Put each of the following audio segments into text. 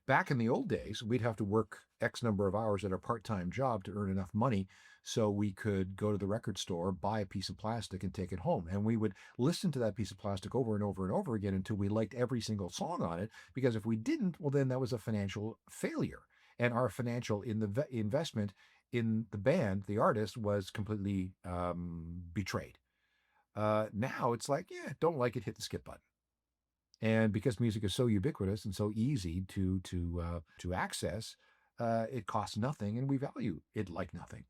back in the old days, we'd have to work X number of hours at a part-time job to earn enough money so we could go to the record store, buy a piece of plastic, and take it home. And we would listen to that piece of plastic over and over and over again until we liked every single song on it. Because if we didn't, well, then that was a financial failure. And our financial investment in the band, the artist, was completely betrayed. Now it's like, yeah, don't like it, hit the skip button. And because music is so ubiquitous and so easy to access, it costs nothing, and we value it like nothing.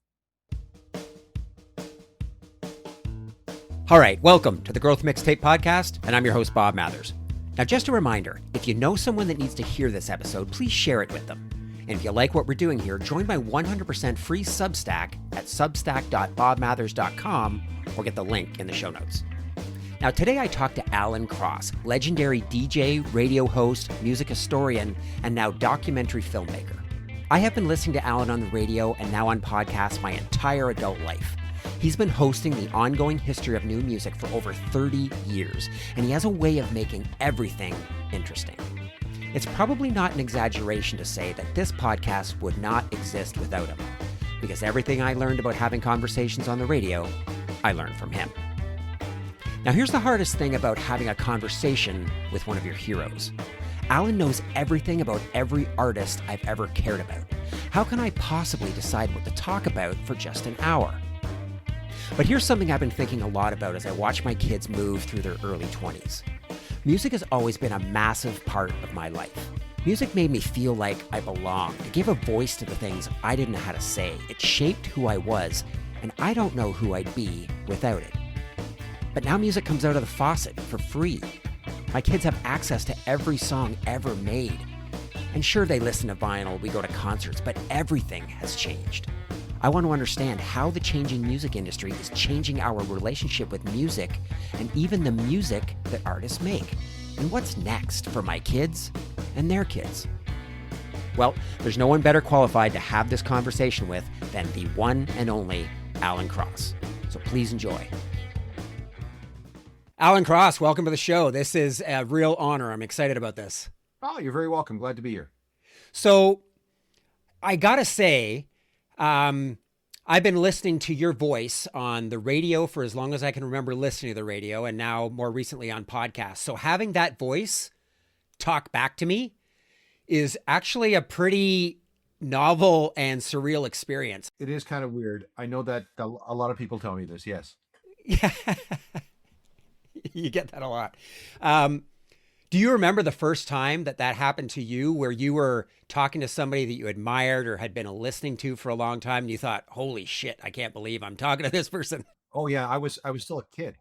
All right, welcome to the Growth Mixtape Podcast, and I'm your host, Bob Mathers. Now, just a reminder, if you know someone that needs to hear this episode, please share it with them. And if you like what we're doing here, join my 100% free Substack at substack.bobmathers.com or get the link in the show notes. Now, today I talked to Alan Cross, legendary DJ, radio host, music historian, and now documentary filmmaker. I have been listening to Alan on the radio and now on podcasts my entire adult life. He's been hosting the ongoing history of new music for over 30 years, and he has a way of making everything interesting. It's probably not an exaggeration to say that this podcast would not exist without him, because everything I learned about having conversations on the radio, I learned from him. Now, here's the hardest thing about having a conversation with one of your heroes. Alan knows everything about every artist I've ever cared about. How can I possibly decide what to talk about for just an hour? But here's something I've been thinking a lot about as I watch my kids move through their early 20s. Music has always been a massive part of my life. Music made me feel like I belonged. It gave a voice to the things I didn't know how to say. It shaped who I was, and I don't know who I'd be without it. But now music comes out of the faucet for free. My kids have access to every song ever made. And sure, they listen to vinyl, we go to concerts, but everything has changed. I want to understand how the changing music industry is changing our relationship with music and even the music that artists make. And what's next for my kids and their kids? Well, there's no one better qualified to have this conversation with than the one and only Alan Cross. So please enjoy. Alan Cross, welcome to the show. This is a real honor. I'm excited about this. Oh, you're very welcome. Glad to be here. So I gotta say, I've been listening to your voice on the radio for as long as I can remember listening to the radio, and now more recently on podcasts. So having that voice talk back to me is actually a pretty novel and surreal experience. It is kind of weird. I know that a lot of people tell me this. Yes. Yeah, you get that a lot. Do you remember the first time that happened to you, where you were talking to somebody that you admired or had been listening to for a long time and you thought, holy shit, I can't believe I'm talking to this person? Oh yeah, I was still a kid.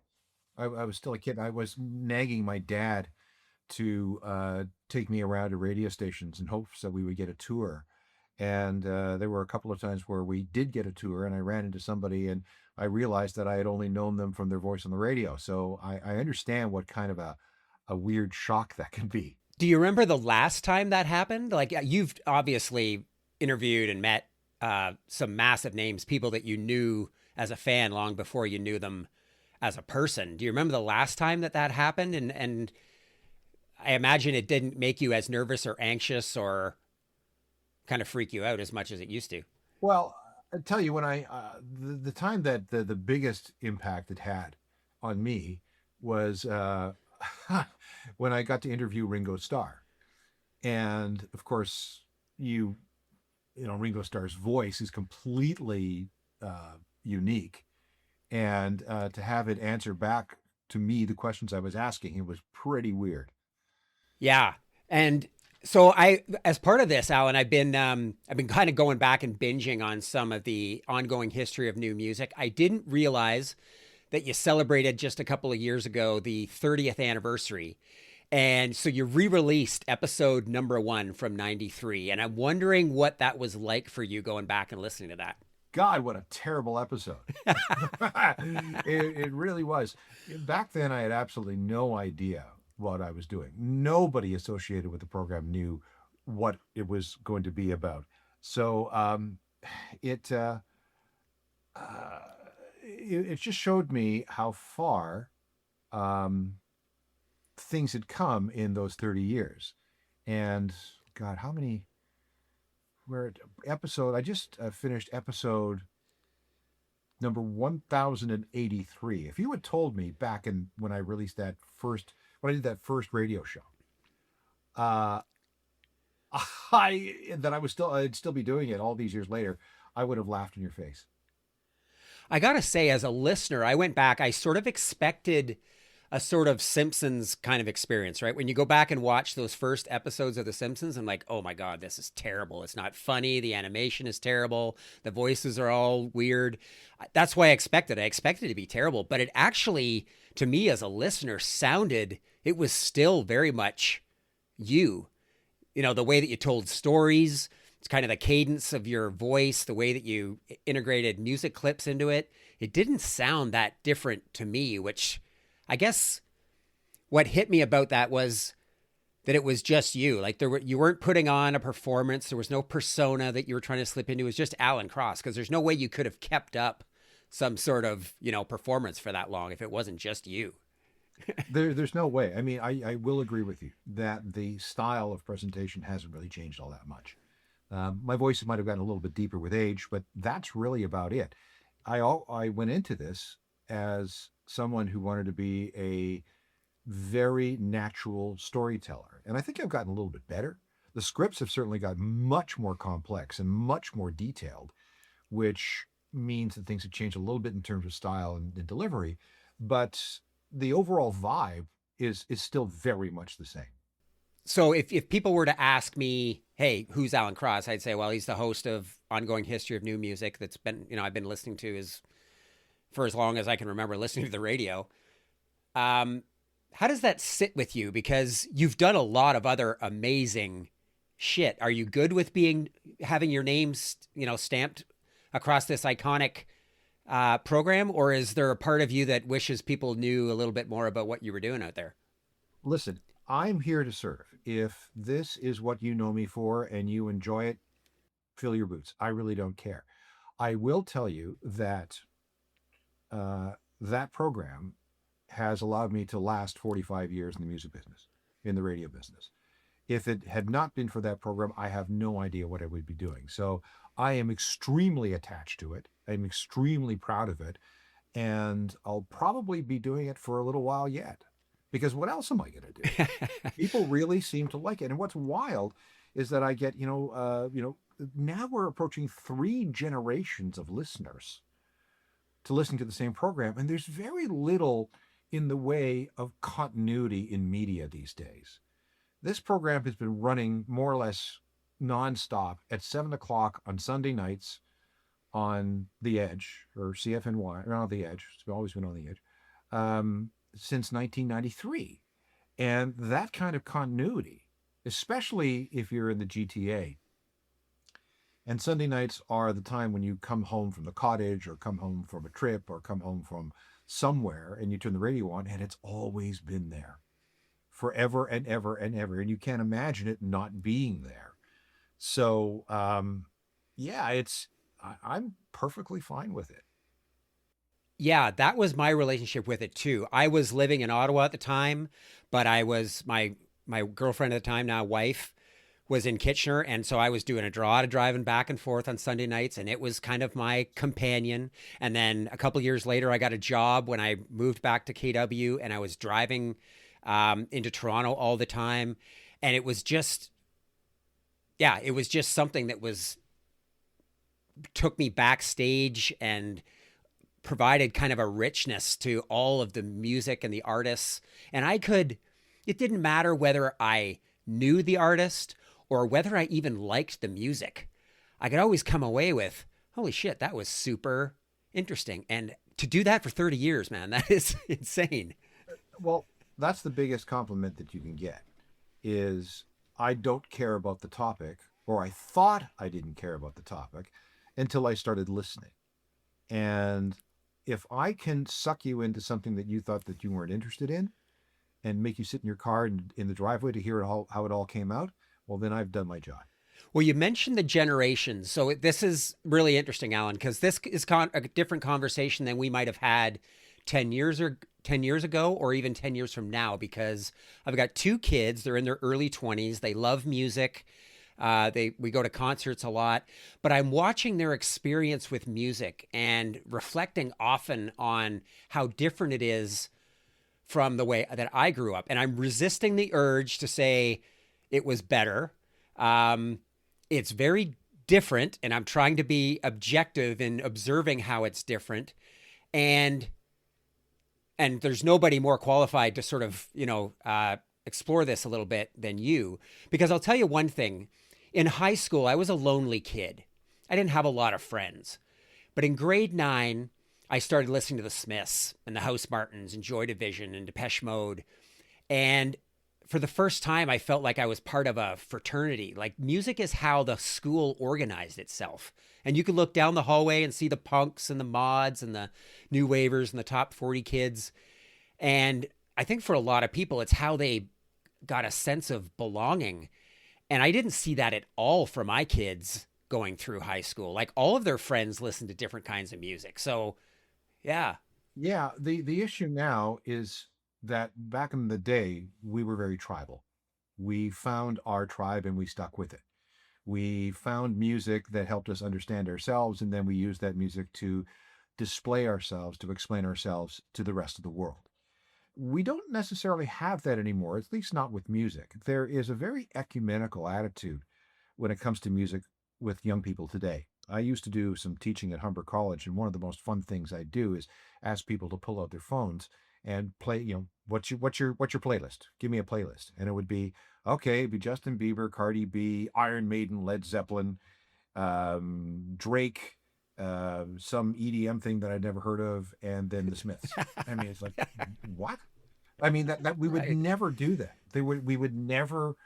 I was still a kid. I was nagging my dad to take me around to radio stations in hopes that we would get a tour. And there were a couple of times where we did get a tour, and I ran into somebody, and I realized that I had only known them from their voice on the radio. So I understand what kind of a weird shock that can be. Do you remember the last time that happened? Like, you've obviously interviewed and met some massive names, people that you knew as a fan long before you knew them as a person. Do you remember the last time that happened? And I imagine it didn't make you as nervous or anxious or kind of freak you out as much as it used to. Well, I tell you, when the time that the biggest impact it had on me was when I got to interview Ringo Starr. And of course, Ringo Starr's voice is completely unique. And to have it answer back to me the questions I was asking, it was pretty weird. Yeah. And so as part of this, Alan, I've been kind of going back and binging on some of the ongoing history of new music. I didn't realize that you celebrated just a couple of years ago the 30th anniversary. And so you re-released episode number 1 from 93. And I'm wondering what that was like for you going back and listening to that. God, what a terrible episode. It really was. Back then, I had absolutely no idea what I was doing. Nobody associated with the program knew what it was going to be about. So it just showed me how far things had come in those 30 years. And God, how many? We're at episode. I just finished episode number 1083. If you had told me back in when I released that first, when I did that first radio show, uh, I'd still be doing it all these years later, I would have laughed in your face. I gotta say, as a listener, I went back, I sort of expected a sort of Simpsons kind of experience, right? When you go back and watch those first episodes of The Simpsons, I'm like, oh my God, this is terrible. It's not funny. The animation is terrible. The voices are all weird. That's why I expected it. I expected it to be terrible, but it actually, to me as a listener, it was still very much you. You know, the way that you told stories, it's kind of the cadence of your voice, the way that you integrated music clips into it. It didn't sound that different to me, which I guess what hit me about that was that it was just you. Like you weren't putting on a performance. There was no persona that you were trying to slip into. It was just Alan Cross, because there's no way you could have kept up some sort of, performance for that long if it wasn't just you. There's no way. I mean, I will agree with you that the style of presentation hasn't really changed all that much. My voice might have gotten a little bit deeper with age, but that's really about it. I went into this as someone who wanted to be a very natural storyteller, and I think I've gotten a little bit better. The scripts have certainly gotten much more complex and much more detailed, which means that things have changed a little bit in terms of style and delivery, but the overall vibe is still very much the same. So if people were to ask me, hey, who's Alan Cross? I'd say, well, he's the host of Ongoing History of New Music that's been, I've been listening to for as long as I can remember listening to the radio. How does that sit with you? Because you've done a lot of other amazing shit. Are you good with having your name, stamped across this iconic program, or is there a part of you that wishes people knew a little bit more about what you were doing out there? Listen, I'm here to serve. If this is what you know me for and you enjoy it, fill your boots. I really don't care. I will tell you that that program has allowed me to last 45 years in the music business, in the radio business. If it had not been for that program, I have no idea what I would be doing. So I am extremely attached to it. I'm extremely proud of it. And I'll probably be doing it for a little while yet. Because what else am I going to do? People really seem to like it. And what's wild is that I get, now we're approaching 3 generations of listeners to listen to the same program. And there's very little in the way of continuity in media these days. This program has been running more or less nonstop at 7 o'clock on Sunday nights on The Edge, or CFNY, or on The Edge. It's always been on The Edge, since 1993. And that kind of continuity, especially if you're in the GTA, and Sunday nights are the time when you come home from the cottage or come home from a trip or come home from somewhere and you turn the radio on, and it's always been there forever and ever and ever. And you can't imagine it not being there. So, yeah, I'm perfectly fine with it. Yeah, that was my relationship with it too. I was living in Ottawa at the time, but I was my girlfriend at the time, now wife, was in Kitchener, and so I was doing a lot of driving back and forth on Sunday nights, and it was kind of my companion. And then a couple years later, I got a job when I moved back to KW, and I was driving into Toronto all the time, and it was just something that took me backstage and provided kind of a richness to all of the music and the artists. And it didn't matter whether I knew the artist or whether I even liked the music. I could always come away with, holy shit, that was super interesting. And to do that for 30 years, man, that is insane. Well, that's the biggest compliment that you can get, is I don't care about the topic, or I thought I didn't care about the topic until I started listening. And if I can suck you into something that you thought that you weren't interested in and make you sit in your car in the driveway to hear how it all came out, well, then I've done my job. Well, you mentioned the generations. So this is really interesting, Alan, because this is a different conversation than we might have had 10 years ago or even 10 years from now, because I've got two kids. They're in their early 20s. They love music. We go to concerts a lot, but I'm watching their experience with music and reflecting often on how different it is from the way that I grew up. And I'm resisting the urge to say it was better. It's very different, and I'm trying to be objective in observing how it's different. And there's nobody more qualified to sort of explore this a little bit than you, because I'll tell you one thing. In high school, I was a lonely kid. I didn't have a lot of friends. But in grade 9, I started listening to the Smiths and the House Martins and Joy Division and Depeche Mode. And for the first time, I felt like I was part of a fraternity. Like, music is how the school organized itself. And you could look down the hallway and see the punks and the mods and the new wavers and the top 40 kids. And I think for a lot of people, it's how they got a sense of belonging. And I didn't see that at all for my kids going through high school. Like, all of their friends listened to different kinds of music. So, yeah. Yeah, the issue now is that back in the day, we were very tribal. We found our tribe and we stuck with it. We found music that helped us understand ourselves, and then we used that music to display ourselves, to explain ourselves to the rest of the world. We don't necessarily have that anymore, at least not with music. There is a very ecumenical attitude when it comes to music with young people today. I used to do some teaching at Humber College, and one of the most fun things I do is ask people to pull out their phones and play. What's your playlist? Give me a playlist, and it would be okay. It'd be Justin Bieber, Cardi B, Iron Maiden, Led Zeppelin, Drake, some EDM thing that I'd never heard of, and then the Smiths. I mean, it's like, what? I mean, that we would Right. never do that. We would never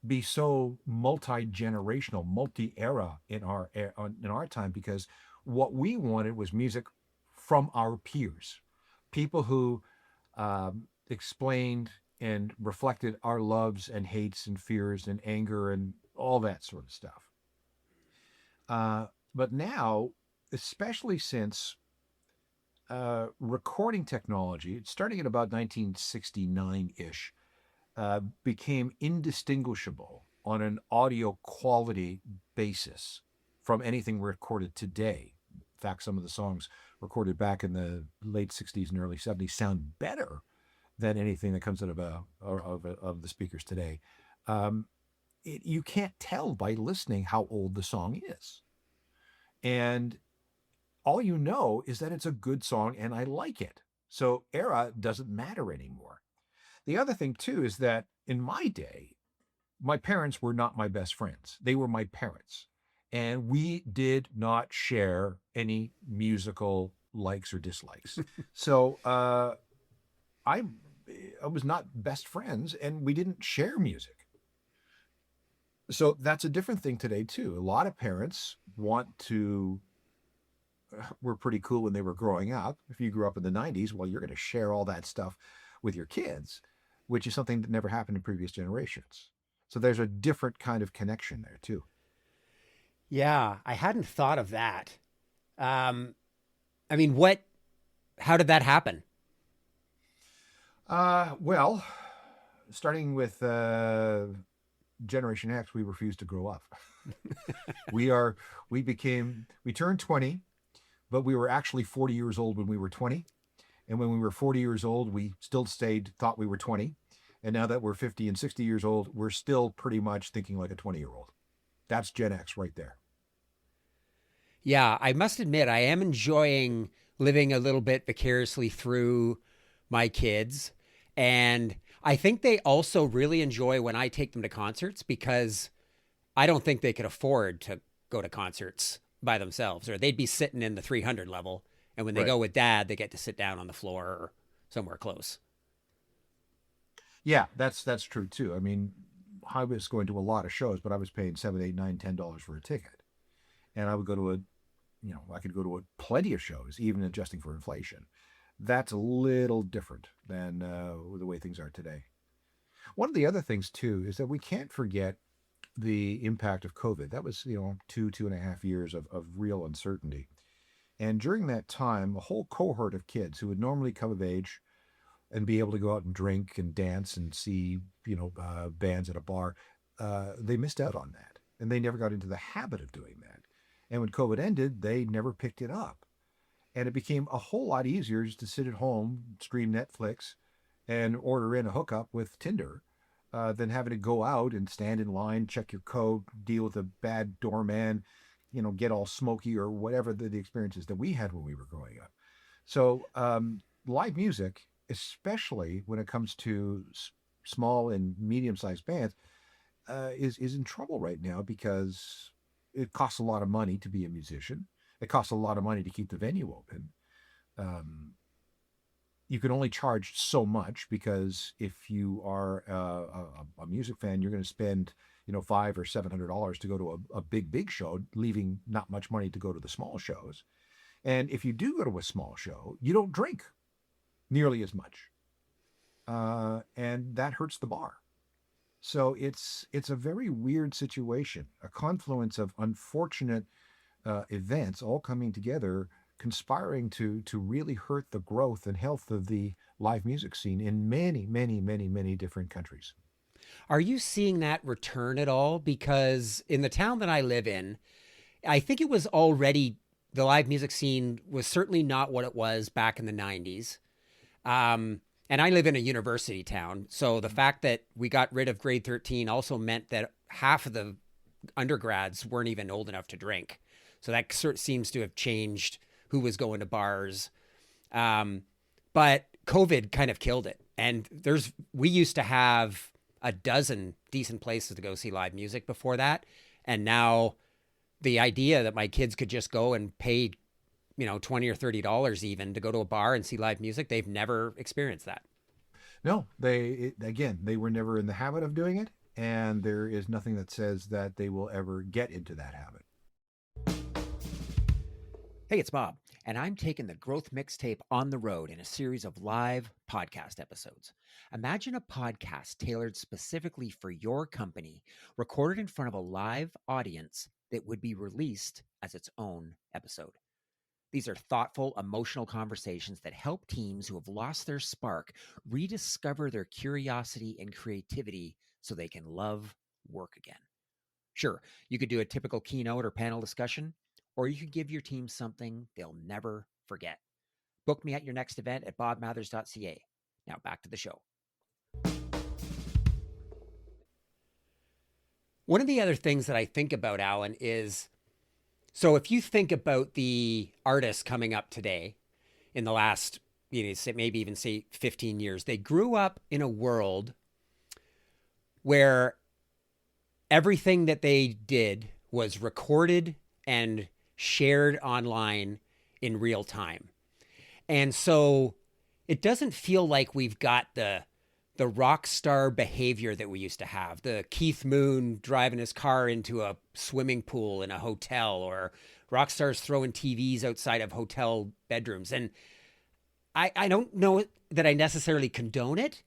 be so multi-generational, multi-era in our time, because what we wanted was music from our peers, people who explained and reflected our loves and hates and fears and anger and all that sort of stuff. Uh, but now, especially since recording technology, starting at about 1969 ish, became indistinguishable on an audio quality basis from anything recorded today. In fact, some of the songs recorded back in the late 60s and early 70s sound better than anything that comes out of the speakers today. You can't tell by listening how old the song is. And all you know is that it's a good song and I like it. So era doesn't matter anymore. The other thing too is that in my day, my parents were not my best friends. They were my parents. And we did not share any musical likes or dislikes. So I I was not best friends and we didn't share music. So that's a different thing today too. A lot of parents want to were pretty cool when they were growing up. If you grew up in the 90s, well, you're going to share all that stuff with your kids, which is something that never happened in previous generations. So there's a different kind of connection there too. Yeah, I hadn't thought of that. Um, I mean, what? How did that happen? Well, starting with Generation X, we refused to grow up. we are we turned 20, but we were actually 40 years old when we were 20. And when we were 40 years old, we still thought we were 20. And now that we're 50 and 60 years old, we're still pretty much thinking like a 20-year-old. That's Gen X right there. Yeah, I must admit, I am enjoying living a little bit vicariously through my kids. And I think they also really enjoy when I take them to concerts, because I don't think they could afford to go to concerts by themselves, or they'd be sitting in the 300 level. And when they Right. go with dad, they get to sit down on the floor or somewhere close. Yeah, that's true too. I mean, I was going to a lot of shows, but I was paying $7, $8, $9, $10 for a ticket. And I would go to I could go to plenty of shows, even adjusting for inflation. That's a little different than the way things are today. One of the other things too is that we can't forget the impact of COVID. That was, 2.5 years of real uncertainty. And during that time, a whole cohort of kids who would normally come of age and be able to go out and drink and dance and see, bands at a bar, they missed out on that. And they never got into the habit of doing that. And when COVID ended, they never picked it up. And it became a whole lot easier just to sit at home, stream Netflix, and order in a hookup with Tinder than having to go out and stand in line, check your code, deal with a bad doorman, get all smoky or whatever the experiences that we had when we were growing up. So live music, especially when it comes to small and medium-sized bands, is in trouble right now because it costs a lot of money to be a musician. It costs a lot of money to keep the venue open. Um, you can only charge so much because if you are a music fan, you're going to spend $500 or $700 to go to a big show, leaving not much money to go to the small shows. And if you do go to a small show, you don't drink nearly as much, and that hurts the bar. So it's a very weird situation, a confluence of unfortunate events all coming together, conspiring to really hurt the growth and health of the live music scene in many, many, many, many different countries. Are you seeing that return at all? Because in the town that I live in, I think it was already, the live music scene was certainly not what it was back in the 90s. And I live in a university town. So the fact that we got rid of grade 13 also meant that half of the undergrads weren't even old enough to drink. So that sort of seems to have changed who was going to bars. But COVID kind of killed it. And we used to have a dozen decent places to go see live music before that. And now the idea that my kids could just go and pay, $20 or $30 even to go to a bar and see live music, they've never experienced that. No, they were never in the habit of doing it, and there is nothing that says that they will ever get into that habit. Hey, it's Bob, and I'm taking the Growth Mixtape on the road in a series of live podcast episodes. Imagine a podcast tailored specifically for your company, recorded in front of a live audience that would be released as its own episode. These are thoughtful, emotional conversations that help teams who have lost their spark rediscover their curiosity and creativity so they can love work again. Sure, you could do a typical keynote or panel discussion, or you could give your team something they'll never forget. Book me at your next event at bobmathers.ca. Now back to the show. One of the other things that I think about, Alan, is so if you think about the artists coming up today in the last, maybe even say 15 years, they grew up in a world where everything that they did was recorded and shared online in real time. And so it doesn't feel like we've got the rock star behavior that we used to have. The Keith Moon driving his car into a swimming pool in a hotel, or rock stars throwing TVs outside of hotel bedrooms. And I don't know that I necessarily condone it,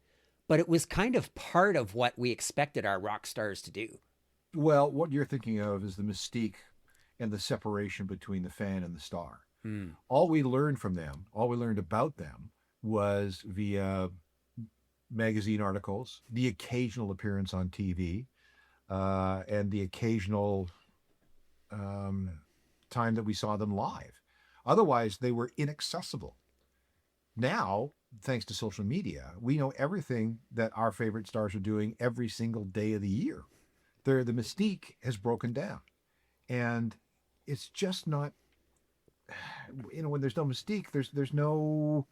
but it was kind of part of what we expected our rock stars to do. Well, what you're thinking of is the mystique and the separation between the fan and the star. All we learned from them, all we learned about them, was via magazine articles, the occasional appearance on TV, and the occasional time that we saw them live. Otherwise, they were inaccessible. Now, thanks to social media, we know everything that our favorite stars are doing every single day of the year. The mystique has broken down, and it's just not. When there's no mystique, there's no.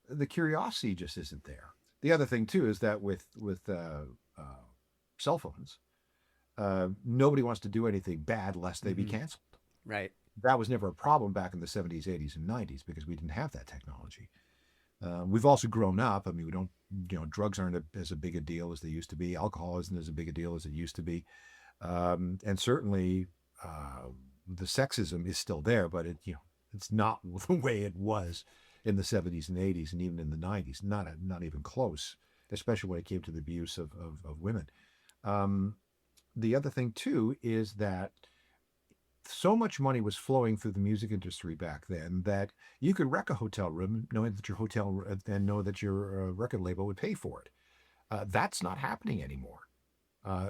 The curiosity just isn't there. The other thing too is that with cell phones, nobody wants to do anything bad lest they be canceled. Right. That was never a problem back in the 70s, 80s, and 90s because we didn't have that technology. We've also grown up. I mean, we don't, drugs aren't as a big a deal as they used to be. Alcohol isn't as big a deal as it used to be. And certainly the sexism is still there, but it's not the way it was in the 70s and 80s and even in the 90s, not even close, especially when it came to the abuse of women. The other thing too is that So much money was flowing through the music industry back then that you could wreck a hotel room knowing that your hotel and know that your record label would pay for it. That's not happening anymore.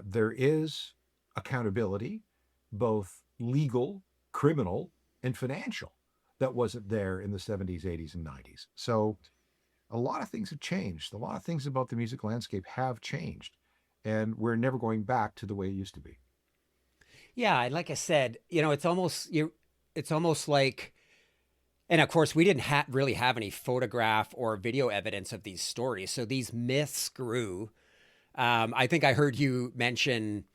There is accountability, both legal, criminal, and financial, that wasn't there in the 70s, 80s, and 90s. So a lot of things have changed. A lot of things about the music landscape have changed, and we're never going back to the way it used to be. Yeah, and like I said, it's almost like, and of course, we didn't really have any photograph or video evidence of these stories, so these myths grew. I think I heard you mention,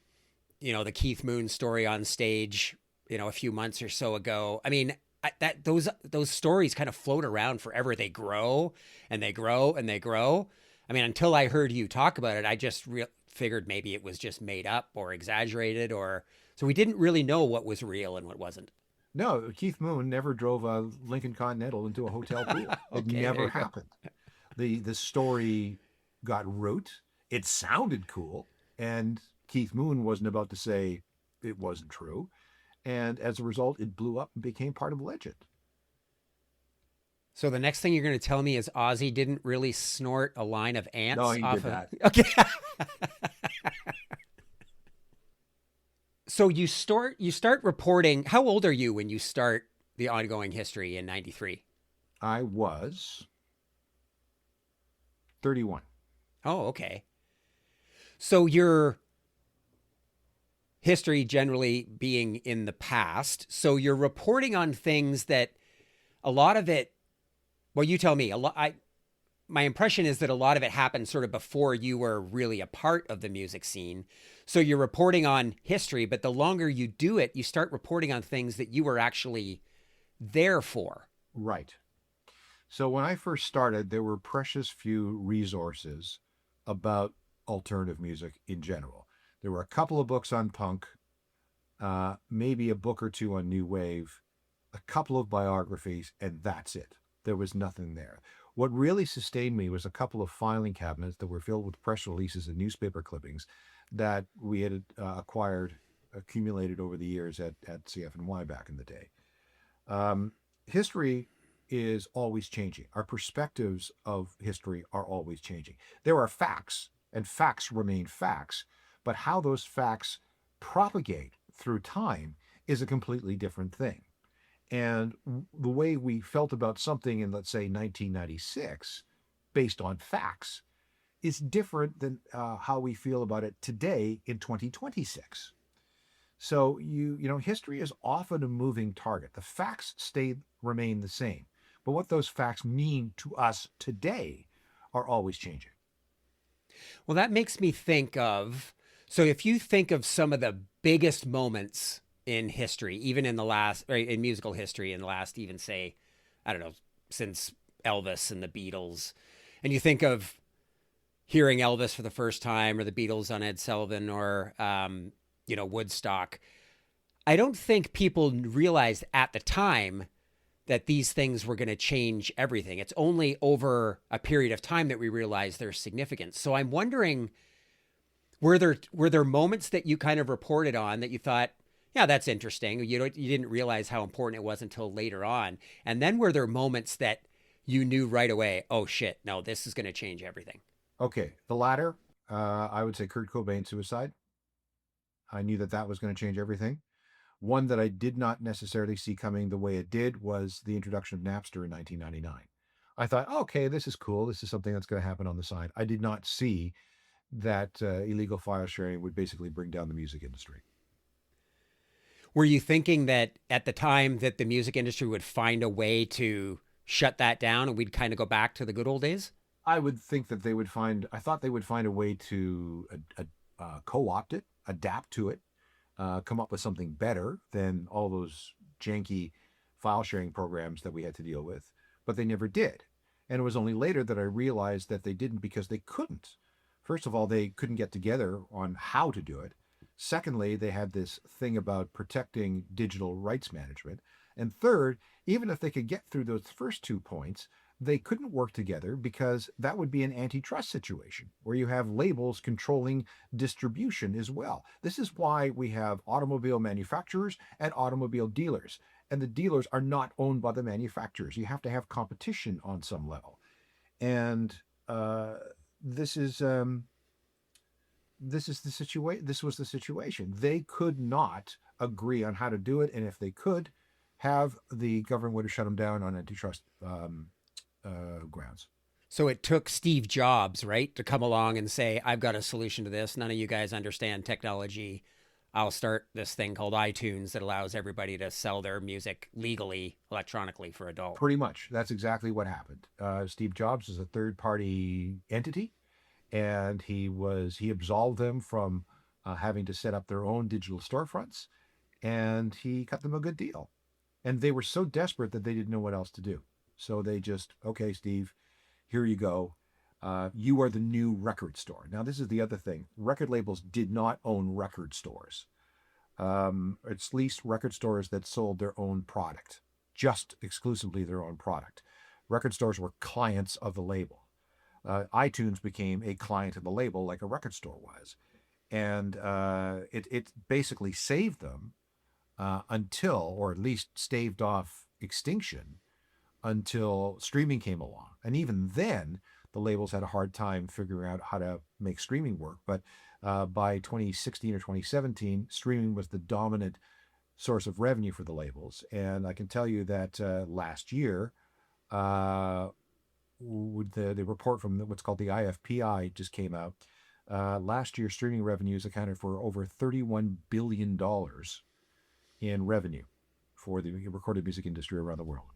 the Keith Moon story on stage, a few months or so ago. I mean, that those stories kind of float around forever. They grow and they grow and they grow. I mean, until I heard you talk about it, I just figured maybe it was just made up or exaggerated, or so we didn't really know what was real and what wasn't. No, Keith Moon never drove a Lincoln Continental into a hotel pool. It Okay, there never you go. happened. The story got root. It sounded cool, and Keith Moon wasn't about to say it wasn't true. And as a result, it blew up and became part of legend. So the next thing you're going to tell me is Ozzy didn't really snort a line of No, ants he off did of. that. Okay. So you start reporting. How old are you when you start the ongoing history in '93? I was 31. Oh, okay. So your history generally being in the past. So you're reporting on things that a lot of it. Well, you tell me. My impression is that a lot of it happened sort of before you were really a part of the music scene. So you're reporting on history, but the longer you do it, you start reporting on things that you were actually there for. Right. So when I first started, there were precious few resources about alternative music in general. There were a couple of books on punk, maybe a book or two on new wave, a couple of biographies, and that's it. There was nothing there. What really sustained me was a couple of filing cabinets that were filled with press releases and newspaper clippings that we had accumulated over the years at CFNY back in the day. History is always changing. Our perspectives of history are always changing. There are facts, and facts remain facts, but how those facts propagate through time is a completely different thing. And the way we felt about something in, let's say, 1996, based on facts, is different than how we feel about it today in 2026. So history is often a moving target. The facts remain the same, but what those facts mean to us today are always changing. Well, that makes me think of, so if you think of some of the biggest moments in history, even in the last, or in musical history in the last, even say, I don't know, since Elvis and the Beatles, and you think of hearing Elvis for the first time or the Beatles on Ed Sullivan or, Woodstock, I don't think people realized at the time that these things were going to change everything. It's only over a period of time that we realize their significance. So I'm wondering, were there moments that you kind of reported on that you thought, yeah, that's interesting. You didn't realize how important it was until later on. And then were there moments that you knew right away, oh shit, no, this is going to change everything? Okay, the latter, I would say Kurt Cobain's suicide. I knew that that was going to change everything. One that I did not necessarily see coming the way it did was the introduction of Napster in 1999. I thought, oh, okay, this is cool. This is something that's going to happen on the side. I did not see that illegal file sharing would basically bring down the music industry. Were you thinking that at the time that the music industry would find a way to shut that down and we'd kind of go back to the good old days? I would think that I thought they would find a way to co opt it, adapt to it, come up with something better than all those janky file sharing programs that we had to deal with, but they never did. And it was only later that I realized that they didn't because they couldn't. First of all, they couldn't get together on how to do it. Secondly, they had this thing about protecting digital rights management. And third, even if they could get through those first 2 points, they couldn't work together because that would be an antitrust situation where you have labels controlling distribution as well. This is why we have automobile manufacturers and automobile dealers. And the dealers are not owned by the manufacturers. You have to have competition on some level. And uh, this is this is the situation. This was the situation. They could not agree on how to do it, and if they could, have the government would have shut them down on antitrust grounds. So it took Steve Jobs, right, to come along and say, I've got a solution to this. None of you guys understand technology. I'll start this thing called iTunes that allows everybody to sell their music legally, electronically for adult. Pretty much, that's exactly what happened. Steve Jobs is a third-party entity, and he absolved them from having to set up their own digital storefronts, and he cut them a good deal. And they were so desperate that they didn't know what else to do. So they just, okay, Steve, here you go. You are the new record store. Now, this is the other thing. Record labels did not own record stores. It's least record stores that sold their own product, just exclusively their own product. Record stores were clients of the label. iTunes became a client of the label like a record store was. And it basically saved them until, or at least staved off extinction until streaming came along. And even then, the labels had a hard time figuring out how to make streaming work. But by 2016 or 2017, streaming was the dominant source of revenue for the labels. And I can tell you that last year, the report from what's called the IFPI just came out. Last year, streaming revenues accounted for over $31 billion in revenue for the recorded music industry around the world.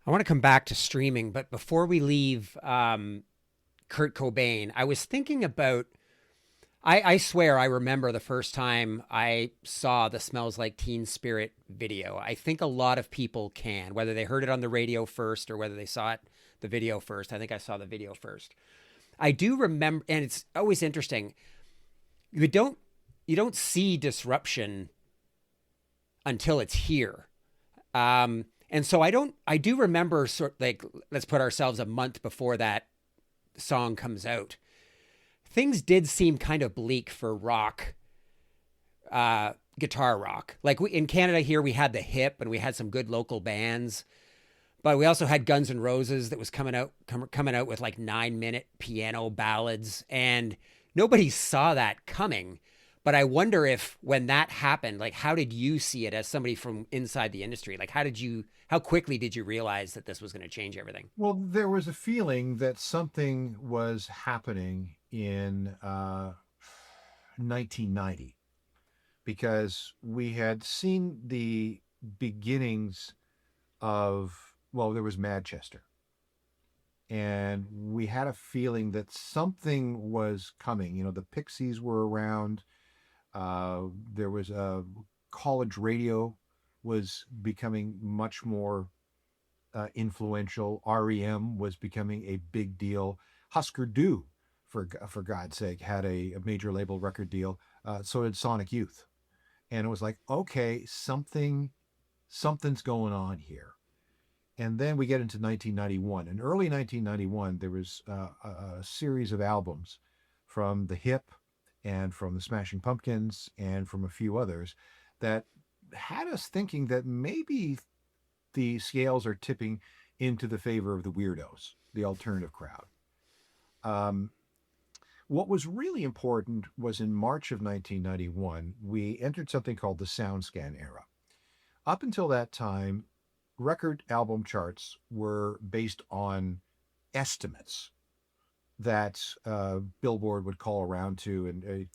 I want to come back to streaming, but before we leave Kurt Cobain, I was thinking about, I swear I remember the first time I saw the Smells Like Teen Spirit video. I think a lot of people can, whether they heard it on the radio first or whether they saw it, the video first. I think I saw the video first. I do remember, and it's always interesting, you don't see disruption until it's here. And so I do remember let's put ourselves a month before that song comes out. Things did seem kind of bleak for rock, guitar rock. Like in Canada here, we had the Hip and we had some good local bands, but we also had Guns N' Roses that was coming out with like 9-minute piano ballads, and nobody saw that coming. But I wonder if when that happened, like, how did you see it as somebody from inside the industry? Like, how quickly did you realize that this was going to change everything? Well, there was a feeling that something was happening in 1990 because we had seen the beginnings of, well, there was Manchester. And we had a feeling that something was coming. You know, the Pixies were around. There was a college radio was becoming much more influential. REM was becoming a big deal. Husker Du, for God's sake, had a major label record deal. So did Sonic Youth, and it was like, okay, something's going on here. And then we get into 1991. In early 1991, there was a series of albums from the Hip and from the Smashing Pumpkins and from a few others that had us thinking that maybe the scales are tipping into the favor of the weirdos, the alternative crowd. What was really important was in March of 1991, we entered something called the SoundScan era. Up until that time, record album charts were based on estimates that Billboard would call around to, and they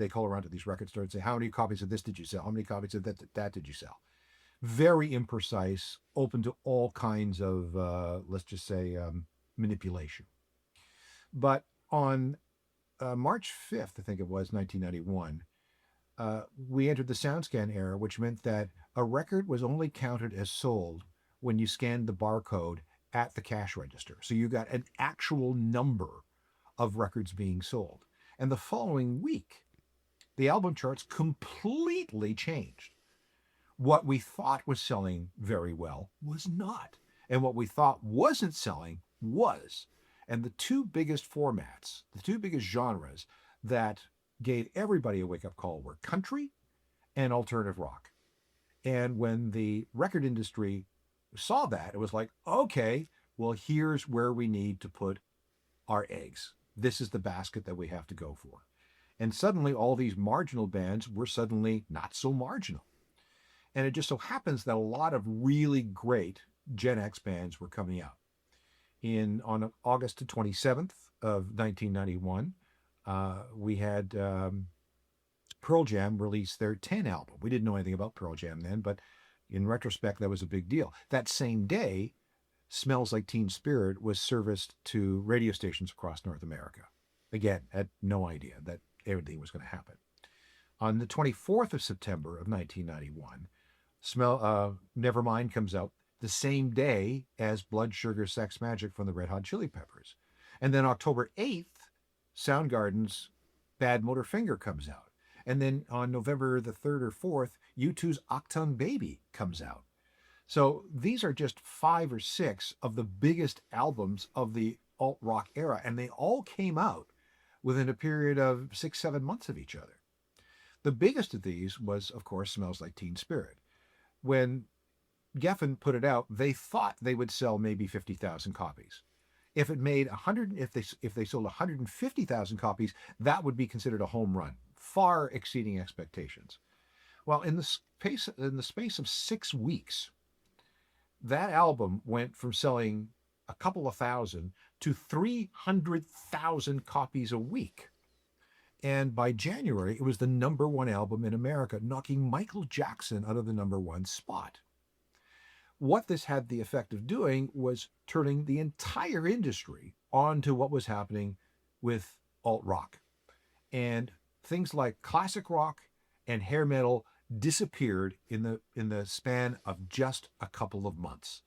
call around to these record stores and say, how many copies of this did you sell? How many copies of that did you sell? Very imprecise, open to all kinds of, let's just say, manipulation. But on March 5th, I think it was, 1991, we entered the SoundScan era, which meant that a record was only counted as sold when you scanned the barcode at the cash register. So you got an actual number of records being sold. And the following week, the album charts completely changed. What we thought was selling very well was not. and what we thought wasn't selling was. And the two biggest formats, the two biggest genres that gave everybody a wake up call were country and alternative rock. And when the record industry saw that, it was like, okay, well, here's where we need to put our eggs. This is the basket that we have to go for. And suddenly, all these marginal bands were suddenly not so marginal. And it just so happens that a lot of really great Gen X bands were coming out. On August 27th of 1991, we had Pearl Jam release their 10 album. We didn't know anything about Pearl Jam then, but in retrospect, that was a big deal. That same day, Smells Like Teen Spirit was serviced to radio stations across North America. Again, had no idea that everything was going to happen. On the 24th of September of 1991, Nevermind comes out the same day as Blood Sugar Sex Magic from the Red Hot Chili Peppers. And then October 8th, Soundgarden's Bad Motor Finger comes out. And then on November the 3rd or 4th, U2's Achtung Baby comes out. So these are just 5 or 6 of the biggest albums of the alt rock era, and they all came out within a period of 6-7 months of each other. The biggest of these was, of course, Smells Like Teen Spirit. When Geffen put it out, they thought they would sell maybe 50,000 copies. If it made 100, if they sold 150,000 copies, that would be considered a home run, far exceeding expectations. Well, in the space of 6 weeks, that album went from selling a couple of thousand to 300,000 copies a week. And by January, it was the number one album in America, knocking Michael Jackson out of the number one spot. What this had the effect of doing was turning the entire industry onto what was happening with alt rock. And things like classic rock and hair metal disappeared in the span of just a couple of months.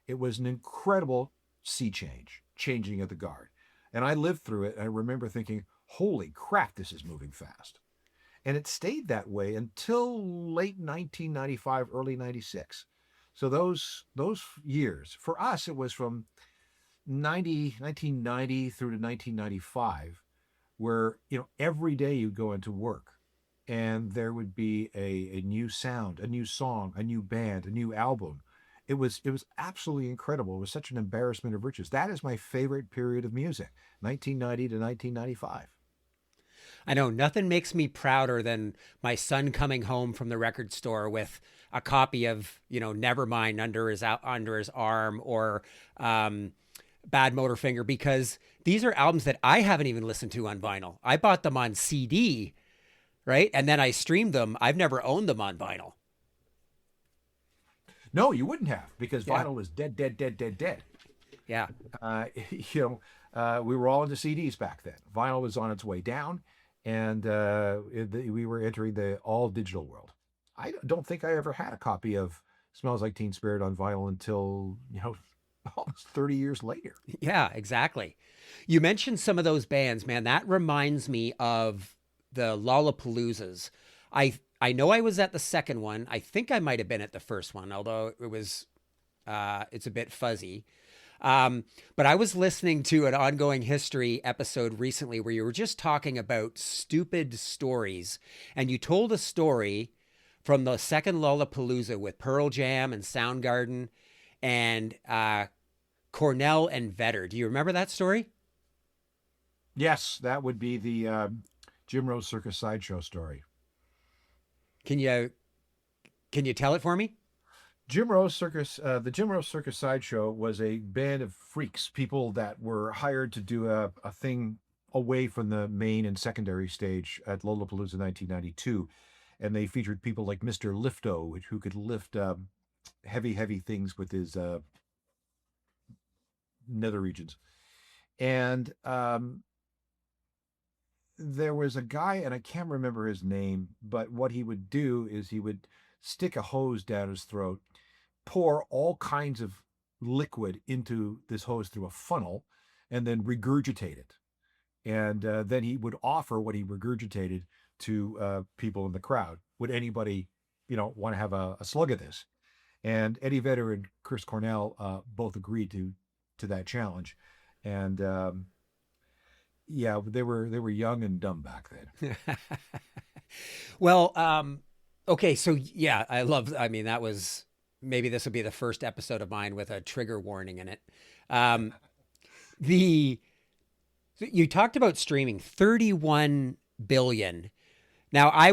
It was an incredible sea change, changing of the guard. And I lived through it, and I remember thinking, holy crap, this is moving fast. And it stayed that way until late 1995, early 96. So those years, for us, it was from 1990 through to 1995, where every day you'd go into work and there would be a new sound, a new song, a new band, a new album. It was absolutely incredible. It was such an embarrassment of riches. That is my favorite period of music, 1990 to 1995. I know nothing makes me prouder than my son coming home from the record store with a copy of, Nevermind under his arm, or Bad Motor Finger, because these are albums that I haven't even listened to on vinyl. I bought them on CD, right? And then I streamed them. I've never owned them on vinyl. No, you wouldn't have, because Yeah. vinyl was dead, dead, dead, dead, dead. Yeah. We were all into CDs back then. Vinyl was on its way down, and we were entering the all digital world. I don't think I ever had a copy of Smells Like Teen Spirit on vinyl until almost 30 years later. Yeah, exactly. You mentioned some of those bands, man. That reminds me of the Lollapaloozas. I know I was at the second one. I think I might have been at the first one, although it's a bit fuzzy. But I was listening to an Ongoing History episode recently where you were just talking about stupid stories, and you told a story from the second Lollapalooza with Pearl Jam and Soundgarden and Cornell and Vedder. Do you remember that story? Yes, that would be the Jim Rose Circus Sideshow story. Can you tell it for me? Jim Rose Circus, the Jim Rose Circus Sideshow was a band of freaks, people that were hired to do a thing away from the main and secondary stage at Lollapalooza 1992. And they featured people like Mr. Lifto, who could lift heavy, heavy things with his nether regions. And there was a guy, and I can't remember his name, but what he would do is he would stick a hose down his throat, pour all kinds of liquid into this hose through a funnel, and then regurgitate it. And then he would offer what he regurgitated to people in the crowd. Would anybody, want to have a slug of this? And Eddie Vedder and Chris Cornell both agreed to that challenge. And yeah, they were young and dumb back then. Well, okay, so yeah, I mean, that was maybe this will be the first episode of mine with a trigger warning in it. Um, the you talked about streaming 31 billion. Now, I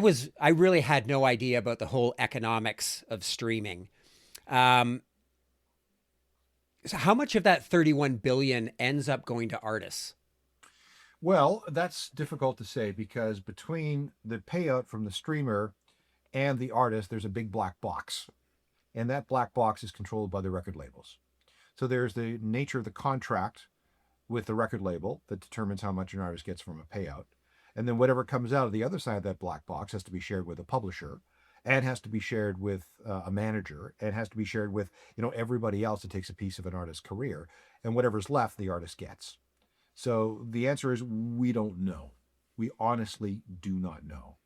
really had no idea about the whole economics of streaming. Um, so how much of that 31 billion ends up going to artists? Well, that's difficult to say because between the payout from the streamer and the artist, there's a big black box. And that black box is controlled by the record labels. So there's the nature of the contract with the record label that determines how much an artist gets from a payout. And then whatever comes out of the other side of that black box has to be shared with a publisher and has to be shared with a manager and has to be shared with everybody else that takes a piece of an artist's career, and whatever's left the artist gets. So the answer is we don't know. We honestly do not know.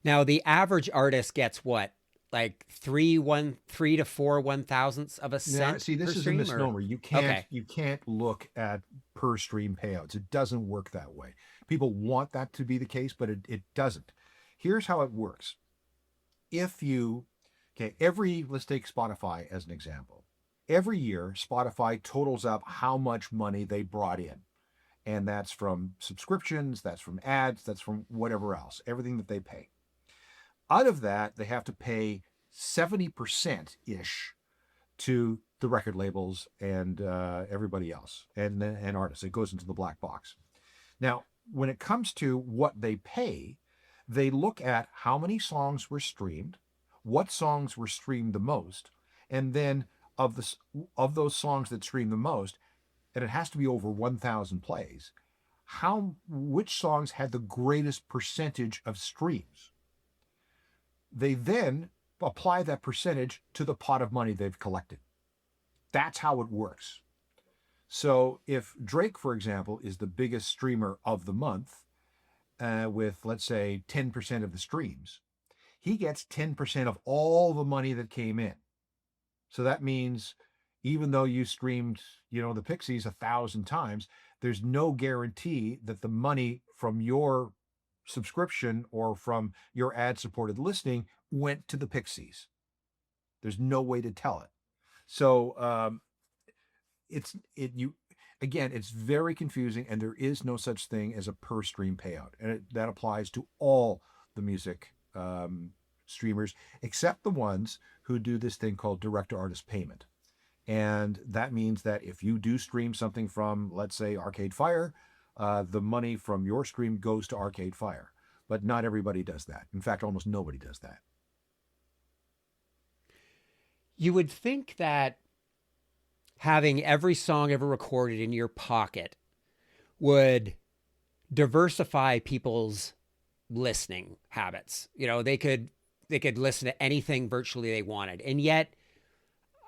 Now, the average artist gets what, like 3 to 4 1 thousandths of a Now, cent see, per this is a stream, or misnomer. You can't okay. you can't look at per stream payouts. It doesn't work that way. People want that to be the case, but it doesn't. Here's how it works. If you okay, let's take Spotify as an example. Every year, Spotify totals up how much money they brought in. And that's from subscriptions, that's from ads, that's from whatever else, everything that they pay. Out of that, they have to pay 70% ish to the record labels and everybody else and artists. It goes into the black box. Now, when it comes to what they pay, they look at how many songs were streamed, what songs were streamed the most, and then of those songs that stream the most, and it has to be over 1,000 plays. Which songs had the greatest percentage of streams? They then apply that percentage to the pot of money they've collected. That's how it works. So if Drake, for example, is the biggest streamer of the month with, let's say, 10% of the streams, he gets 10% of all the money that came in. So that means even though you streamed, the Pixies 1,000 times, there's no guarantee that the money from your subscription or from your ad supported listening went to the Pixies. There's no way to tell it. So it's it you again, it's very confusing, and there is no such thing as a per stream payout, and that applies to all the music streamers except the ones who do this thing called direct to artist payment. And that means that if you do stream something from, let's say, Arcade Fire, the money from your stream goes to Arcade Fire. But not everybody does that. In fact, almost nobody does that. You would think that having every song ever recorded in your pocket would diversify people's listening habits. They could listen to anything virtually they wanted. And yet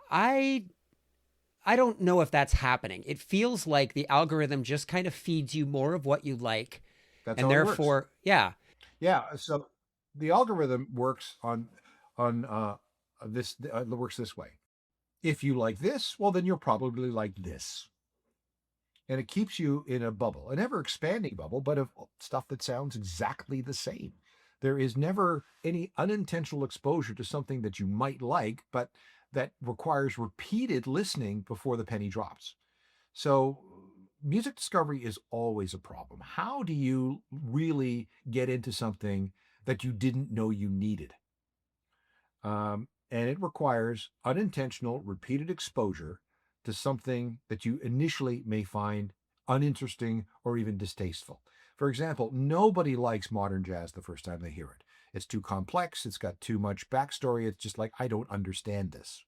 I I don't know if that's happening. It feels like the algorithm just kind of feeds you more of what you like. That's And how it works. therefore, yeah. Yeah. So the algorithm works on this. It works this way. If you like this, well, then you'll probably like this, and it keeps you in a bubble, an ever expanding bubble, but of stuff that sounds exactly the same. There is never any unintentional exposure to something that you might like, but that requires repeated listening before the penny drops. So, music discovery is always a problem. How do you really get into something that you didn't know you needed? And it requires unintentional, repeated exposure to something that you initially may find uninteresting or even distasteful. For example, nobody likes modern jazz the first time they hear it. It's too complex, it's got too much backstory, it's just like, I don't understand this.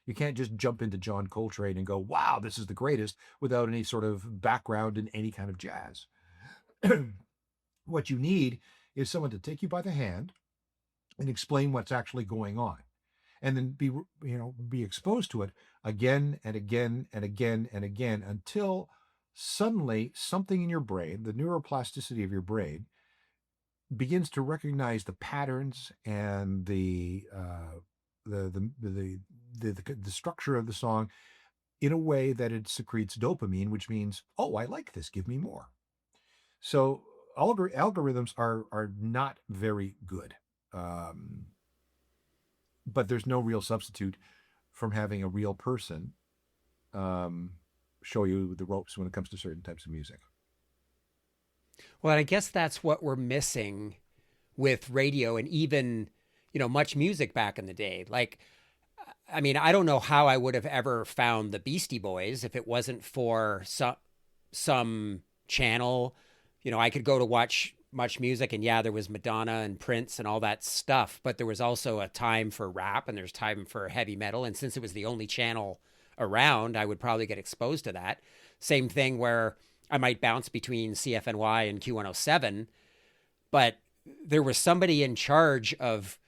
You can't just jump into John Coltrane and go, wow, this is the greatest, without any sort of background in any kind of jazz. What you need is someone to take you by the hand and explain what's actually going on, and then be exposed to it again and again and again and again until suddenly something in your brain, the neuroplasticity of your brain, begins to recognize the patterns and the the structure of the song in a way that it secretes dopamine, which means, oh, I like this, give me more. So algorithms are not very good, um, but there's no real substitute from having a real person um, show you the ropes when it comes to certain types of music. Well, I guess that's what we're missing with radio and even, much music back in the day. Like, I mean, I don't know how I would have ever found the Beastie Boys if it wasn't for some channel. I could go to watch much music, and yeah, there was Madonna and Prince and all that stuff, but there was also a time for rap and there's time for heavy metal. And since it was the only channel around, I would probably get exposed to that. Same thing where I might bounce between CFNY and Q107, but there was somebody in charge of,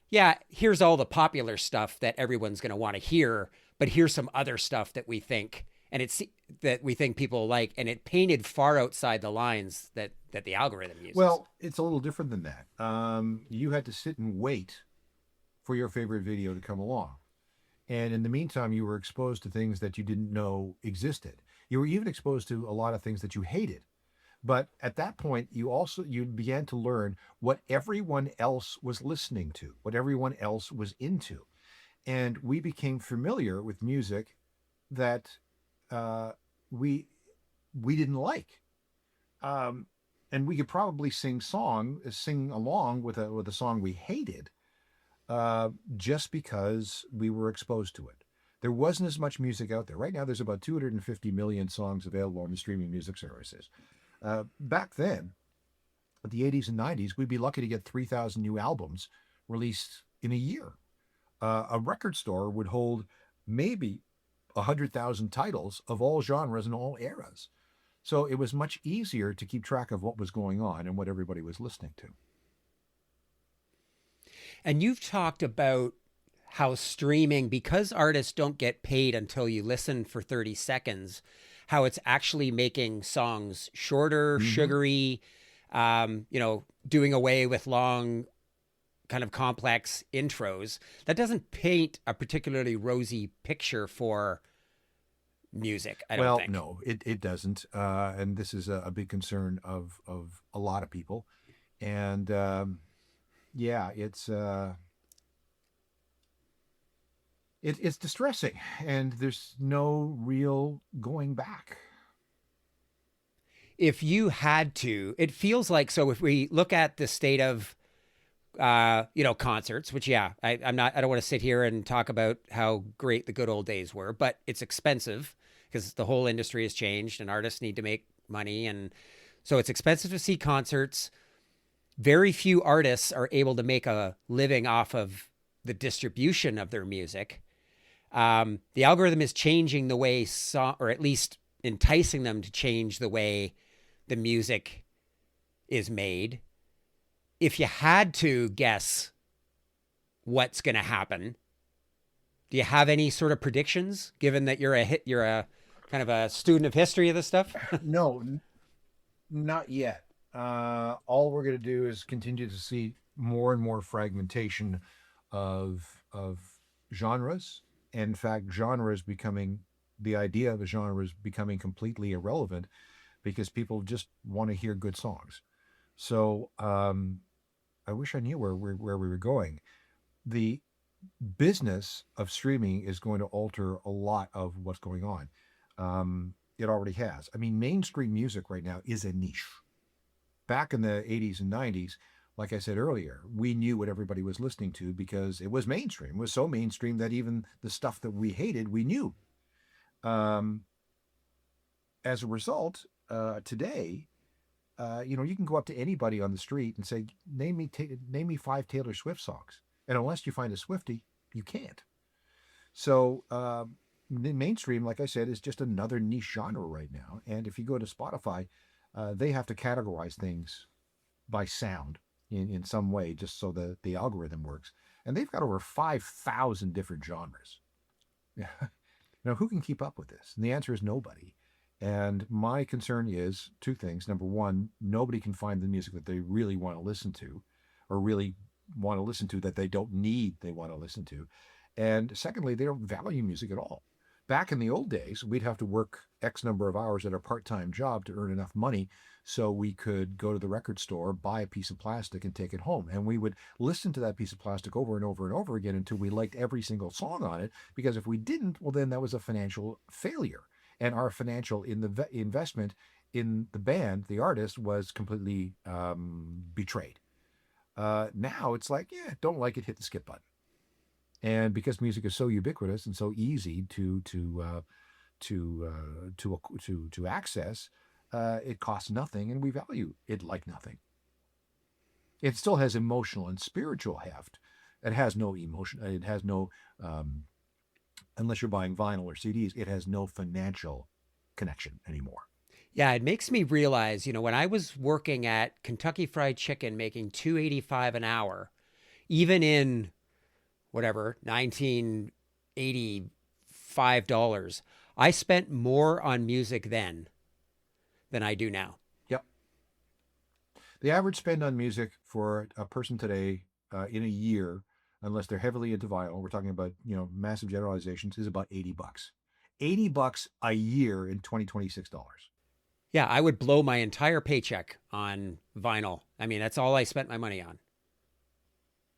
yeah, here's all the popular stuff that everyone's going to want to hear, but here's some other stuff that we think people like, and it painted far outside the lines that the algorithm uses. Well, it's a little different than that. You had to sit and wait for your favorite video to come along. And in the meantime, you were exposed to things that you didn't know existed. You were even exposed to a lot of things that you hated. But at that point, you began to learn what everyone else was listening to, what everyone else was into. And we became familiar with music that uh, we we didn't like. Um, and we could probably sing along with a song we hated, just because we were exposed to it. There wasn't as much music out there. Right now, there's about 250 million songs available on the streaming music services. Back then, at the 80s and 90s, we'd be lucky to get 3,000 new albums released in a year. A record store would hold maybe 100,000 titles of all genres and all eras. So it was much easier to keep track of what was going on and what everybody was listening to. And you've talked about how streaming, because artists don't get paid until you listen for 30 seconds, how it's actually making songs shorter, Mm-hmm. sugary, doing away with long, kind of complex intros. That doesn't paint a particularly rosy picture for music, I don't Well, think. no, it doesn't. And this is a big concern of a lot of people. And yeah, it's distressing, and there's no real going back. If you had to, it feels like, so if we look at the state of concerts, which yeah, I don't want to sit here and talk about how great the good old days were, but it's expensive because the whole industry has changed and artists need to make money. And so it's expensive to see concerts. Very few artists are able to make a living off of the distribution of their music. The algorithm is changing the way or at least enticing them to change the way the music is made. If you had to guess what's going to happen, do you have any sort of predictions? Given that you're a kind of a student of history of this stuff. No, not yet. All we're going to do is continue to see more and more fragmentation of genres. In fact, the idea of a genre is becoming completely irrelevant because people just want to hear good songs. So I wish I knew where we were going. The business of streaming is going to alter a lot of what's going on. It already has. I mean, mainstream music right now is a niche. Back in the 80s and 90s, like I said earlier, we knew what everybody was listening to because it was mainstream. It was so mainstream that even the stuff that we hated, we knew. Um, as a result, today, you can go up to anybody on the street and say, name me 5 Taylor Swift songs, and unless you find a Swiftie, you can't. So the mainstream, like I said, is just another niche genre right now. And if you go to Spotify, they have to categorize things by sound in some way, just so the algorithm works. And they've got over 5,000 different genres. Now, who can keep up with this? And the answer is nobody. And my concern is two things. Number one, nobody can find the music that they really want to listen to or really want to listen to that they don't need, they want to listen to. And secondly, they don't value music at all. Back in the old days, we'd have to work X number of hours at our part time job to earn enough money so we could go to the record store, buy a piece of plastic, and take it home. And we would listen to that piece of plastic over and over and over again until we liked every single song on it. Because if we didn't, well, then that was a financial failure. And our financial investment in the band, the artist, was completely betrayed. Now it's like, yeah, don't like it, hit the skip button. And because music is so ubiquitous and so easy to access, it costs nothing, and we value it like nothing. It still has emotional and spiritual heft. It has no emotion. It has no, unless you're buying vinyl or CDs, it has no financial connection anymore. Yeah, it makes me realize, when I was working at Kentucky Fried Chicken making $2.85 an hour, even in whatever, $1985, I spent more on music then than I do now. Yep. The average spend on music for a person today in a year, unless they're heavily into vinyl, we're talking about, massive generalizations, is about $80. $80 a year in 2026 dollars. Yeah, I would blow my entire paycheck on vinyl. I mean, that's all I spent my money on.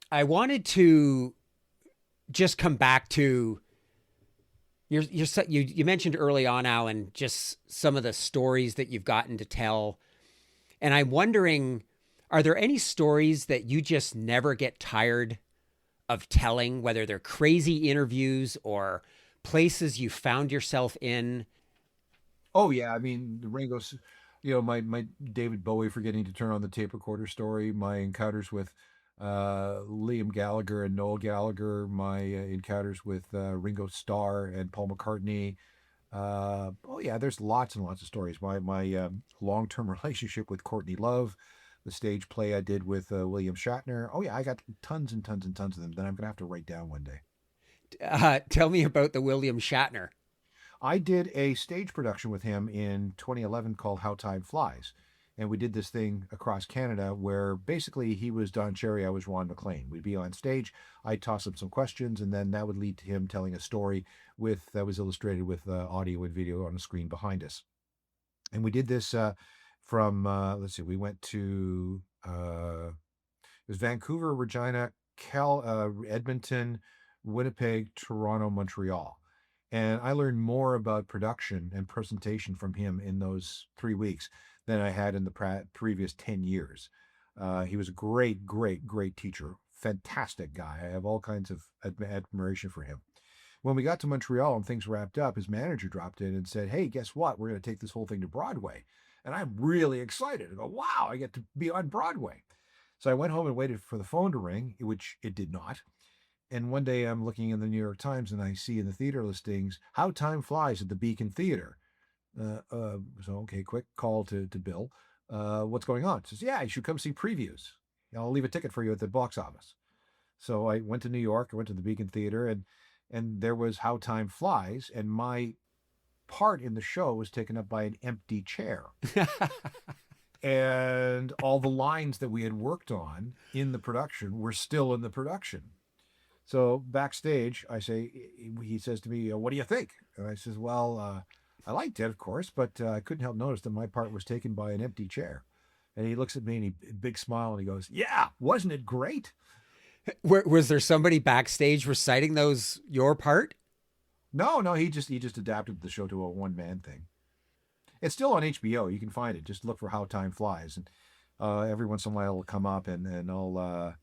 I wanted to just come back to you mentioned early on, Alan, just some of the stories that you've gotten to tell. And I'm wondering, are there any stories that you just never get tired of telling, whether they're crazy interviews or places you found yourself in? Oh yeah, I mean the Ringo's, my David Bowie forgetting to turn on the tape recorder story, my encounters with Liam Gallagher and Noel Gallagher, my encounters with Ringo Starr and Paul McCartney. Oh yeah, there's lots and lots of stories. My long-term relationship with Courtney Love, the stage play I did with William Shatner. Oh yeah, I got tons and tons and tons of them that I'm gonna have to write down one day. Tell me about the William Shatner. I did a stage production with him in 2011 called How Time Flies. And we did this thing across Canada where basically he was Don Cherry, I was Ron McLean. We'd be on stage, I'd toss him some questions, and then that would lead to him telling a story that was illustrated with audio and video on the screen behind us. And we did this from, let's see, we went to, it was Vancouver, Regina, Edmonton, Winnipeg, Toronto, Montreal. And I learned more about production and presentation from him in those 3 weeks than I had in the previous 10 years. He was a great, great, great teacher. Fantastic guy. I have all kinds of admiration for him. When we got to Montreal and things wrapped up, his manager dropped in and said, "Hey, guess what? We're going to take this whole thing to Broadway." And I'm really excited. I go, "Wow, I get to be on Broadway." So I went home and waited for the phone to ring, which it did not. And one day I'm looking in the New York Times and I see in the theater listings, How Time Flies at the Beacon Theater. So, okay, quick call to Bill. What's going on? He says, yeah, you should come see previews. I'll leave a ticket for you at the box office. So I went to New York, I went to the Beacon Theater, and there was How Time Flies, and my part in the show was taken up by an empty chair. And all the lines that we had worked on in the production were still in the production. So backstage, he says to me, "What do you think?" And I says, "Well, I liked it, of course, but I couldn't help notice that my part was taken by an empty chair." And he looks at me and he big smile and he goes, "Yeah, wasn't it great?" Was there somebody backstage reciting your part? No, he just adapted the show to a one-man thing. It's still on HBO. You can find it. Just look for How Time Flies, and every once in a while it'll come up, and I'll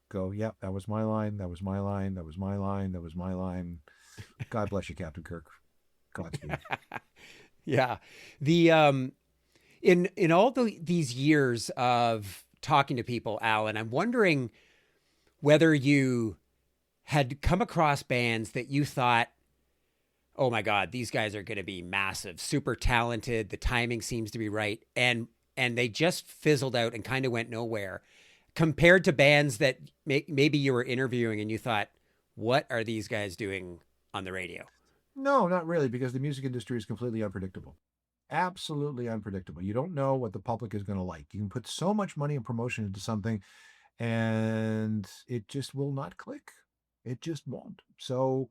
go, "Yep, that was my line. That was my line. That was my line. That was my line." God bless you, Captain Kirk. Godspeed. Yeah, the in all these years of talking to people, Alan, I'm wondering whether you had come across bands that you thought, "Oh my God, these guys are going to be massive, super talented. The timing seems to be right," and they just fizzled out and kind of went nowhere, compared to bands that maybe you were interviewing and you thought, "What are these guys doing on the radio?" No, not really, because the music industry is completely unpredictable. absolutely unpredictable. You don't know what the public is going to like. You can put so much money and promotion into something, and it just will not click. It just won't. So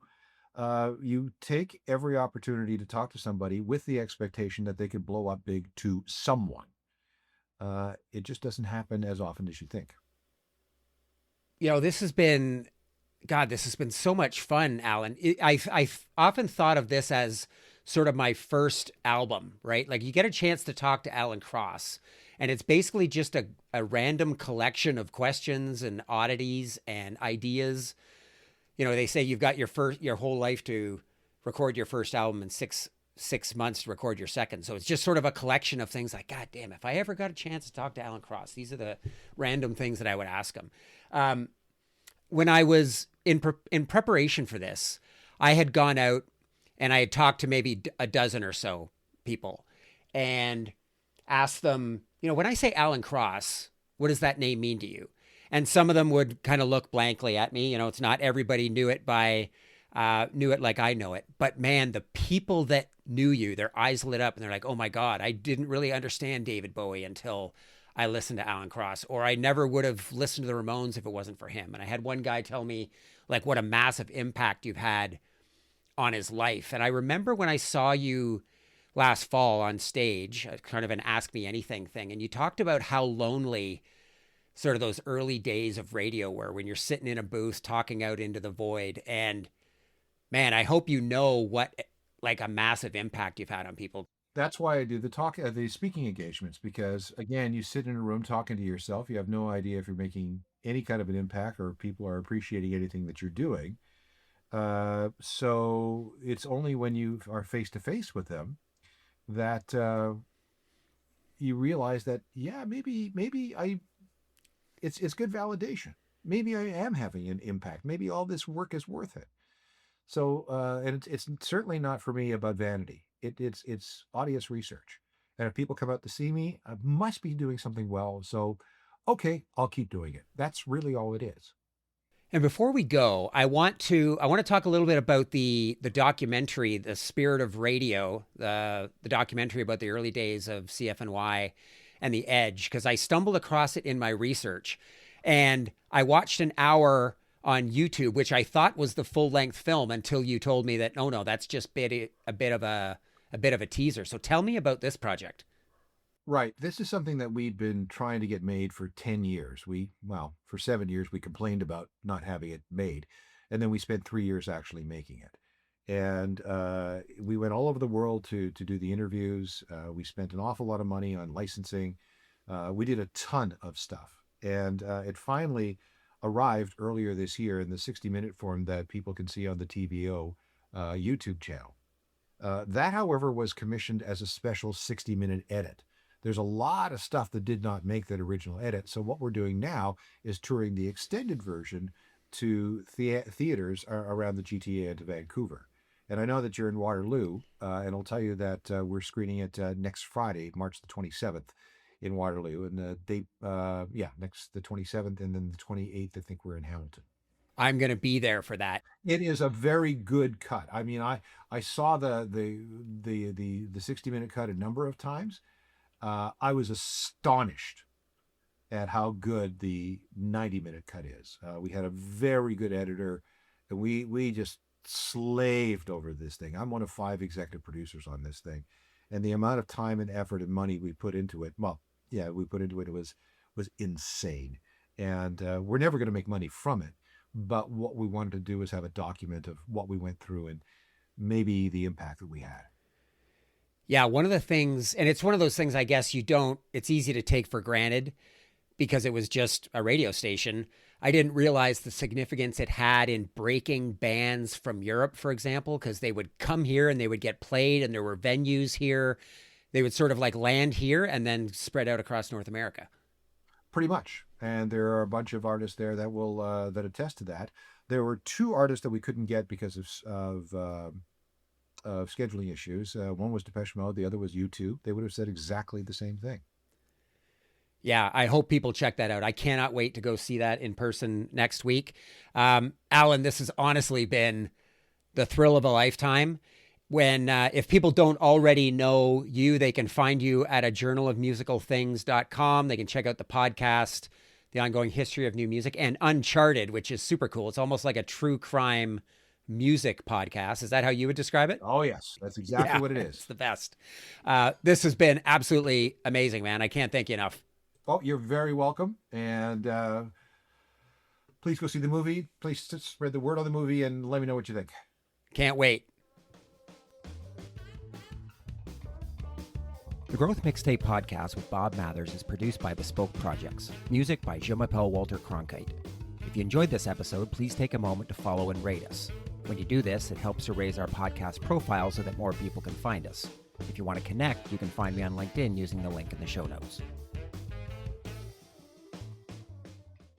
you take every opportunity to talk to somebody with the expectation that they could blow up big to someone. It just doesn't happen as often as you think. This has been, God, this has been so much fun, Alan. I've often thought of this as sort of my first album, right? Like you get a chance to talk to Alan Cross, and it's basically just a random collection of questions and oddities and ideas. They say you've got your whole life to record your first album and six months to record your second. So it's just sort of a collection of things like, God damn, if I ever got a chance to talk to Alan Cross, these are the random things that I would ask him. When I was in preparation for this, I had gone out and I had talked to maybe a dozen or so people and asked them, when I say Alan Cross, what does that name mean to you? And some of them would kind of look blankly at me. It's not everybody knew it like I know it. But man, the people that knew you, their eyes lit up and they're like, oh my God, I didn't really understand David Bowie until I listened to Alan Cross, or I never would have listened to the Ramones if it wasn't for him. And I had one guy tell me like what a massive impact you've had on his life. And I remember when I saw you last fall on stage, kind of an Ask Me Anything thing, and you talked about how lonely sort of those early days of radio were when you're sitting in a booth talking out into the void. And man, I hope you know what like a massive impact you've had on people. That's why I do the speaking engagements, because again, you sit in a room talking to yourself. You have no idea if you're making any kind of an impact or people are appreciating anything that you're doing. So it's only when you are face to face with them that you realize that, yeah, maybe it's good validation. Maybe I am having an impact. Maybe all this work is worth it. So, and it's certainly not for me about vanity. It's audience research. And if people come out to see me, I must be doing something well. So, okay, I'll keep doing it. That's really all it is. And before we go, I want to talk a little bit about the documentary, The Spirit of Radio, the documentary about the early days of CFNY and the Edge, because I stumbled across it in my research, and I watched an hour on YouTube, which I thought was the full length film until you told me that no, that's just a bit of a teaser. So tell me about this project. Right. This is something that we'd been trying to get made for 10 years. For 7 years, we complained about not having it made. And then we spent 3 years actually making it. And we went all over the world to do the interviews. We spent an awful lot of money on licensing. We did a ton of stuff. And it finally arrived earlier this year in the 60-minute form that people can see on the TVO YouTube channel. That, however, was commissioned as a special 60-minute edit. There's a lot of stuff that did not make that original edit. So what we're doing now is touring the extended version to theaters around the GTA and to Vancouver. And I know that you're in Waterloo, and I'll tell you that we're screening it next Friday, March the 27th in Waterloo. And the date, next the 27th, and then the 28th, I think we're in Hamilton. I'm going to be there for that. It is a very good cut. I mean, I saw the 60-minute cut a number of times. I was astonished at how good the 90-minute cut is. We had a very good editor, and we just slaved over this thing. I'm one of 5 executive producers on this thing, and the amount of time and effort and money we put into it, was insane. And we're never going to make money from it, but what we wanted to do was have a document of what we went through and maybe the impact that we had. Yeah, one of the things, and it's one of those things I guess it's easy to take for granted because it was just a radio station. I didn't realize the significance it had in breaking bands from Europe, for example, because they would come here and they would get played and there were venues here. They would sort of like land here and then spread out across North America. Pretty much. And there are a bunch of artists there that will that attest to that. There were 2 artists that we couldn't get because of scheduling issues. One was Depeche Mode, the other was U2. They would have said exactly the same thing. Yeah, I hope people check that out. I cannot wait to go see that in person next week. Alan, this has honestly been the thrill of a lifetime. when if people don't already know you, they can find you at a journalofmusicalthings.com. They can check out the podcast, The Ongoing History of New Music, and Uncharted, which is super cool. It's almost like a true crime music podcast. Is that how you would describe it? Oh, yes. That's exactly what it It's is. the best. This has been absolutely amazing, man. I can't thank you enough. Oh, you're very welcome. And please go see the movie. Please spread the word on the movie and let me know what you think. Can't wait. The Growth Mixtape podcast with Bob Mathers is produced by Bespoke Projects. Music by Jean-Michel Walter Cronkite. If you enjoyed this episode, please take a moment to follow and rate us. When you do this, it helps to raise our podcast profile so that more people can find us. If you want to connect, you can find me on LinkedIn using the link in the show notes.